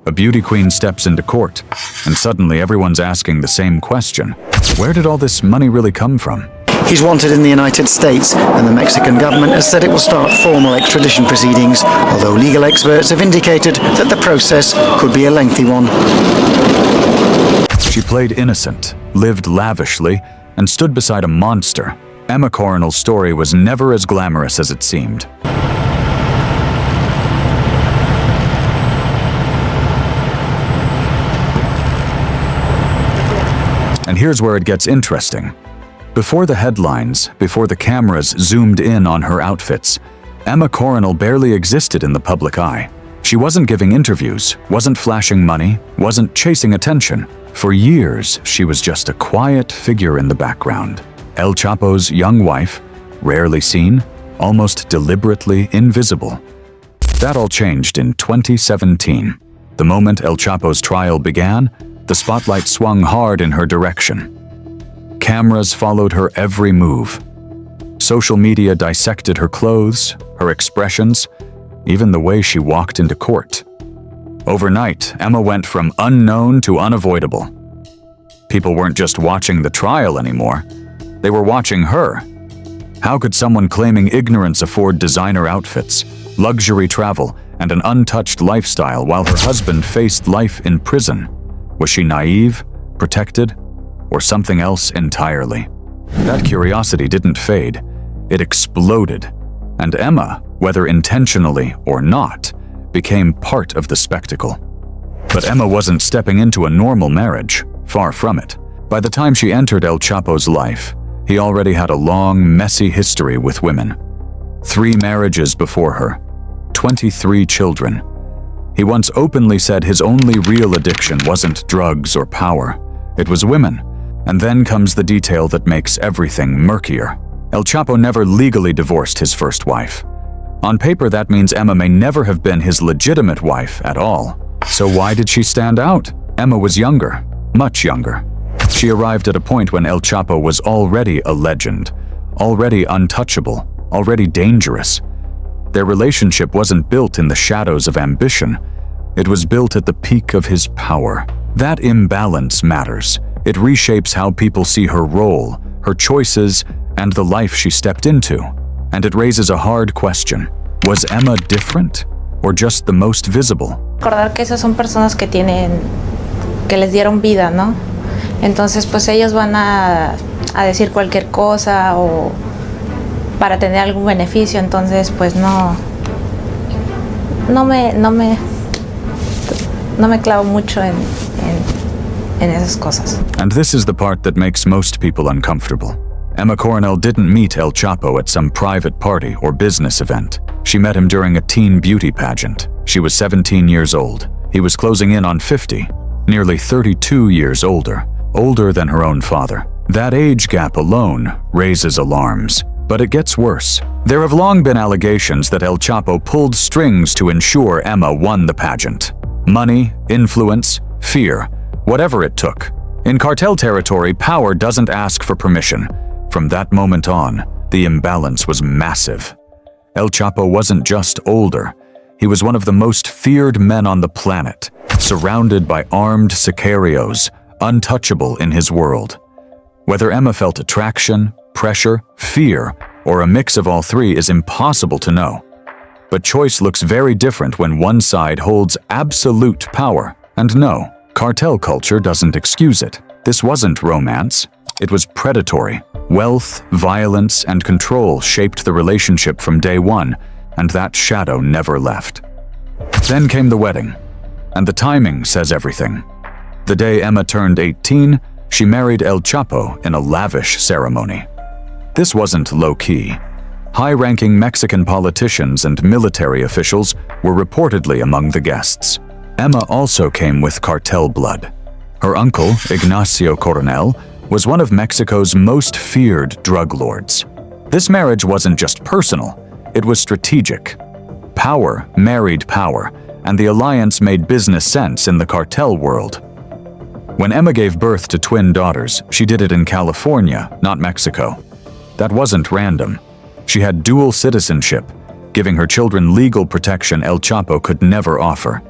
A beauty queen steps into court, and suddenly everyone's asking the same question. Where did all this money really come from? He's wanted in the United States, and the Mexican government has said it will start formal extradition proceedings, although legal experts have indicated that the process could be a lengthy one. She played innocent, lived lavishly, and stood beside a monster. Emma Coronel's story was never as glamorous as it seemed. And here's where it gets interesting. Before the headlines, before the cameras zoomed in on her outfits, Emma Coronel barely existed in the public eye. She wasn't giving interviews, wasn't flashing money, wasn't chasing attention. For years, she was just a quiet figure in the background. El Chapo's young wife, rarely seen, almost deliberately invisible. That all changed in 2017. The moment El Chapo's trial began, the spotlight swung hard in her direction. Cameras followed her every move. Social media dissected her clothes, her expressions, even the way she walked into court. Overnight, Emma went from unknown to unavoidable. People weren't just watching the trial anymore. They were watching her. How could someone claiming ignorance afford designer outfits, luxury travel, and an untouched lifestyle while her husband faced life in prison? Was she naive, protected, or something else entirely? That curiosity didn't fade. It exploded. And Emma, whether intentionally or not, became part of the spectacle. But Emma wasn't stepping into a normal marriage, far from it. By the time she entered El Chapo's life, he already had a long, messy history with women. 3 marriages before her, 23 children. He once openly said his only real addiction wasn't drugs or power, it was women. And then comes the detail that makes everything murkier. El Chapo never legally divorced his first wife. On paper, that means Emma may never have been his legitimate wife at all. So why did she stand out? Emma was younger, much younger. She arrived at a point when El Chapo was already a legend, already untouchable, already dangerous. Their relationship wasn't built in the shadows of ambition. It was built at the peak of his power. That imbalance matters. It reshapes how people see her role, her choices, and the life she stepped into. And it raises a hard question. Was Emma different, or just the most visible? Recordar que esas son personas que les dieron vida, ¿no? Entonces, pues ellos van a decir cualquier cosa o para tener algún beneficio, entonces, pues no me clavo mucho en esas cosas. And this is the part that makes most people uncomfortable. Emma Coronel didn't meet El Chapo at some private party or business event. She met him during a teen beauty pageant. She was 17 years old. He was closing in on 50, nearly 32 years older than her own father. That age gap alone raises alarms. But it gets worse. There have long been allegations that El Chapo pulled strings to ensure Emma won the pageant. Money, influence, fear, whatever it took. In cartel territory, power doesn't ask for permission. From that moment on, the imbalance was massive. El Chapo wasn't just older. He was one of the most feared men on the planet, surrounded by armed sicarios, untouchable in his world. Whether Emma felt attraction, pressure, fear, or a mix of all three is impossible to know. But choice looks very different when one side holds absolute power. And no, cartel culture doesn't excuse it. This wasn't romance. It was predatory. Wealth, violence, and control shaped the relationship from day one, and that shadow never left. Then came the wedding, and the timing says everything. The day Emma turned 18, she married El Chapo in a lavish ceremony. This wasn't low-key. High-ranking Mexican politicians and military officials were reportedly among the guests. Emma also came with cartel blood. Her uncle, Ignacio Coronel, was one of Mexico's most feared drug lords. This marriage wasn't just personal, it was strategic. Power married power, and the alliance made business sense in the cartel world. When Emma gave birth to twin daughters, she did it in California, not Mexico. That wasn't random. She had dual citizenship, giving her children legal protection El Chapo could never offer.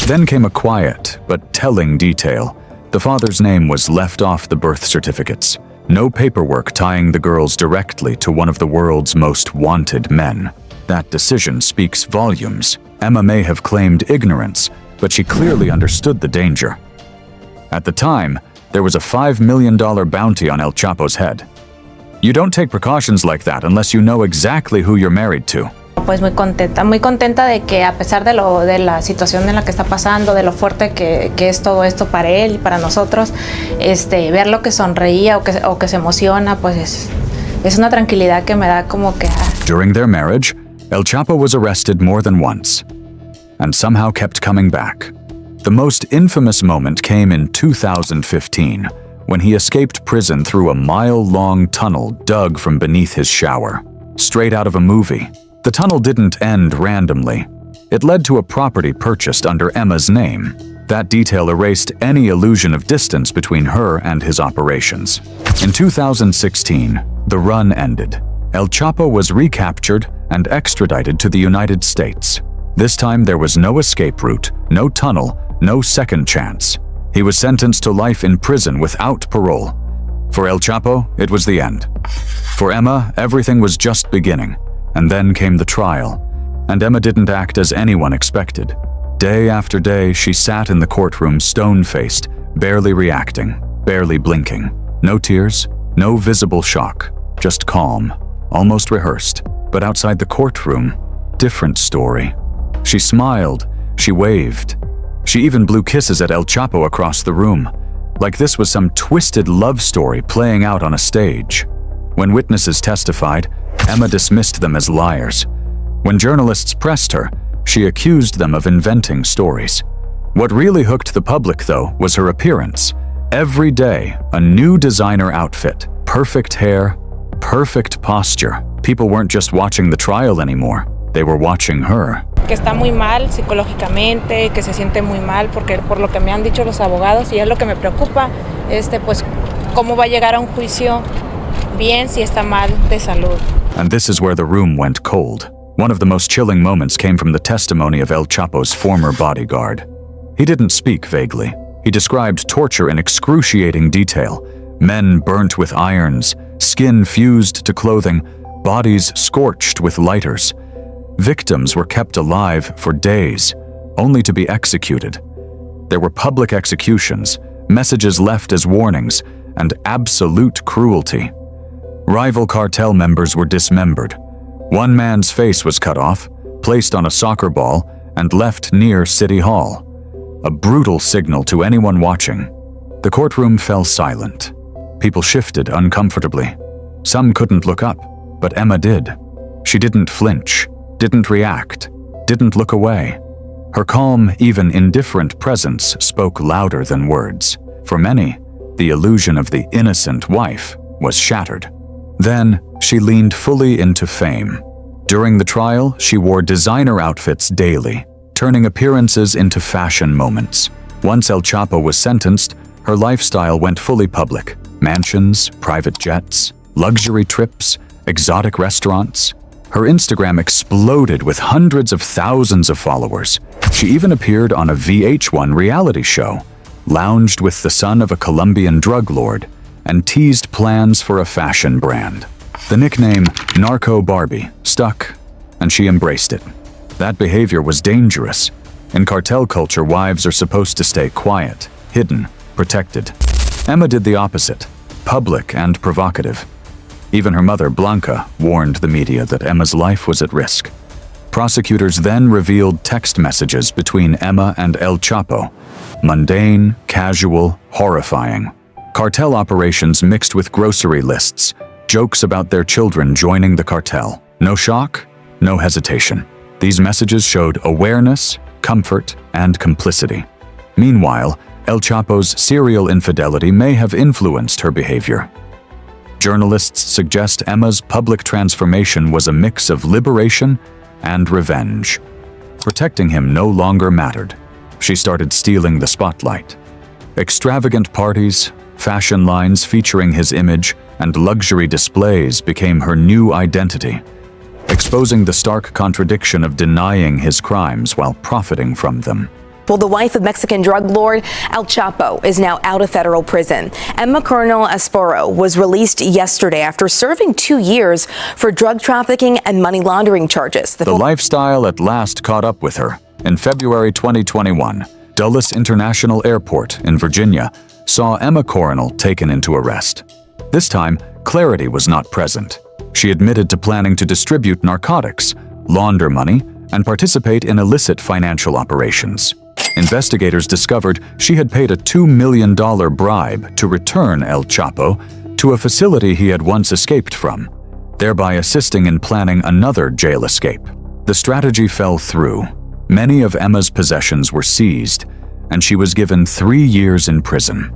Then came a quiet but telling detail. The father's name was left off the birth certificates. No paperwork tying the girls directly to one of the world's most wanted men. That decision speaks volumes. Emma may have claimed ignorance, but she clearly understood the danger. At the time, there was a $5 million bounty on El Chapo's head. You don't take precautions like that unless you know exactly who you're married to. Pues muy contenta de que a pesar de la situación en la que está pasando, de lo fuerte que es todo esto para él y para nosotros, verlo que sonreía o que se emociona, pues es una tranquilidad que me da como que... During their marriage, El Chapo was arrested more than once, and somehow kept coming back. The most infamous moment came in 2015, when he escaped prison through a mile-long tunnel dug from beneath his shower. Straight out of a movie. The tunnel didn't end randomly. It led to a property purchased under Emma's name. That detail erased any illusion of distance between her and his operations. In 2016, the run ended. El Chapo was recaptured and extradited to the United States. This time there was no escape route, no tunnel, no second chance. He was sentenced to life in prison without parole. For El Chapo, it was the end. For Emma, everything was just beginning. And then came the trial. And Emma didn't act as anyone expected. Day after day, she sat in the courtroom stone-faced, barely reacting, barely blinking. No tears, no visible shock, just calm, almost rehearsed. But outside the courtroom, different story. She smiled, she waved. She even blew kisses at El Chapo across the room, like this was some twisted love story playing out on a stage. When witnesses testified, Emma dismissed them as liars. When journalists pressed her, she accused them of inventing stories. What really hooked the public, though, was her appearance. Every day, a new designer outfit, perfect hair, perfect posture. People weren't just watching the trial anymore, they were watching her. Que está muy mal psicológicamente, que se siente muy mal porque por lo que me han dicho los abogados y es lo que me preocupa, pues cómo va a llegar a un juicio bien si está mal de salud. And this is where the room went cold. One of the most chilling moments came from the testimony of El Chapo's former bodyguard. He didn't speak vaguely. He described torture in excruciating detail. Men burnt with irons, skin fused to clothing, bodies scorched with lighters. Victims were kept alive for days, only to be executed. There were public executions, messages left as warnings, and absolute cruelty. Rival cartel members were dismembered. One man's face was cut off, placed on a soccer ball, and left near City Hall. A brutal signal to anyone watching. The courtroom fell silent. People shifted uncomfortably. Some couldn't look up, but Emma did. She didn't flinch, didn't react, didn't look away. Her calm, even indifferent presence spoke louder than words. For many, the illusion of the innocent wife was shattered. Then, she leaned fully into fame. During the trial, she wore designer outfits daily, turning appearances into fashion moments. Once El Chapo was sentenced, her lifestyle went fully public. Mansions, private jets, luxury trips, exotic restaurants. Her Instagram exploded with hundreds of thousands of followers. She even appeared on a VH1 reality show, lounged with the son of a Colombian drug lord, and teased plans for a fashion brand. The nickname Narco Barbie stuck, and she embraced it. That behavior was dangerous. In cartel culture, wives are supposed to stay quiet, hidden, protected. Emma did the opposite, public and provocative. Even her mother, Blanca, warned the media that Emma's life was at risk. Prosecutors then revealed text messages between Emma and El Chapo. Mundane, casual, horrifying. Cartel operations mixed with grocery lists, jokes about their children joining the cartel. No shock, no hesitation. These messages showed awareness, comfort, and complicity. Meanwhile, El Chapo's serial infidelity may have influenced her behavior. Journalists suggest Emma's public transformation was a mix of liberation and revenge. Protecting him no longer mattered. She started stealing the spotlight. Extravagant parties, fashion lines featuring his image, and luxury displays became her new identity, exposing the stark contradiction of denying his crimes while profiting from them. Well, the wife of Mexican drug lord El Chapo is now out of federal prison. Emma Coronel was released yesterday after serving 2 years for drug trafficking and money laundering charges. The lifestyle at last caught up with her. In February 2021, Dulles International Airport in Virginia saw Emma Coronel taken into arrest. This time, clarity was not present. She admitted to planning to distribute narcotics, launder money, and participate in illicit financial operations. Investigators discovered she had paid a $2 million bribe to return El Chapo to a facility he had once escaped from, thereby assisting in planning another jail escape. The strategy fell through. Many of Emma's possessions were seized, and she was given 3 years in prison.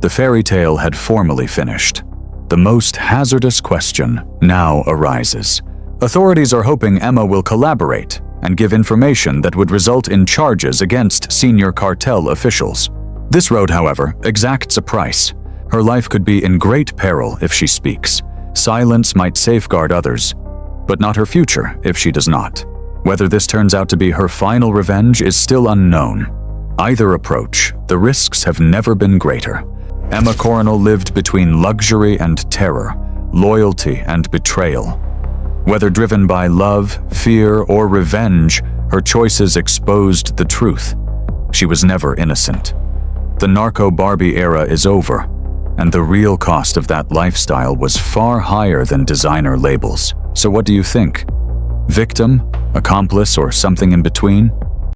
The fairy tale had formally finished. The most hazardous question now arises. Authorities are hoping Emma will collaborate and give information that would result in charges against senior cartel officials. This road, however, exacts a price. Her life could be in great peril if she speaks. Silence might safeguard others, but not her future if she does not. Whether this turns out to be her final revenge is still unknown. Either approach, the risks have never been greater. Emma Coronel lived between luxury and terror, loyalty and betrayal. Whether driven by love, fear, or revenge, her choices exposed the truth. She was never innocent. The narco Barbie era is over, and the real cost of that lifestyle was far higher than designer labels. So what do you think? Victim, accomplice, or something in between?